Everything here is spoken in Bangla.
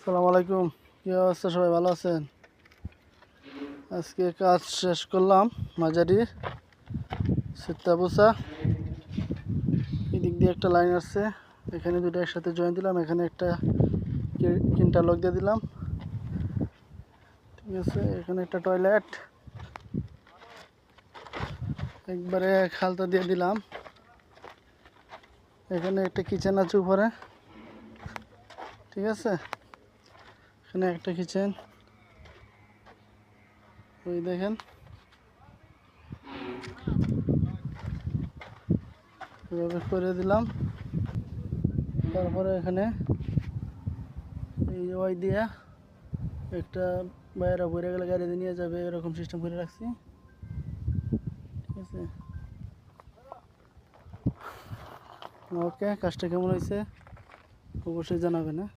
আসসালামু আলাইকুম। কি অবস্থা, সবাই ভালো আছেন? আজকে কাজ শেষ করলাম। মাঝারি সিত্তাবুসা, এদিক দিয়ে একটা লাইন আসছে, এখানে দুটো একসাথে জয়েন দিলাম, এখানে একটা ইন্টারলক দিয়ে দিলাম। ঠিক আছে, এখানে একটা টয়লেট একবারে খালতা দিয়ে দিলাম। এখানে একটা কিচেন আছে উপরে। ঠিক আছে, এখানে একটা কিচেন, ওই দেখেন এভাবে করে দিলাম। তারপরে এখানে এই ওই দিয়া একটা বাইরে ভরে গেলে গাড়িতে নিয়ে যাবে, এরকম সিস্টেম করে রাখছি। ঠিক আছে, ওকে, কাজটা কেমন হয়েছে অবশ্যই জানাবেন। হ্যাঁ।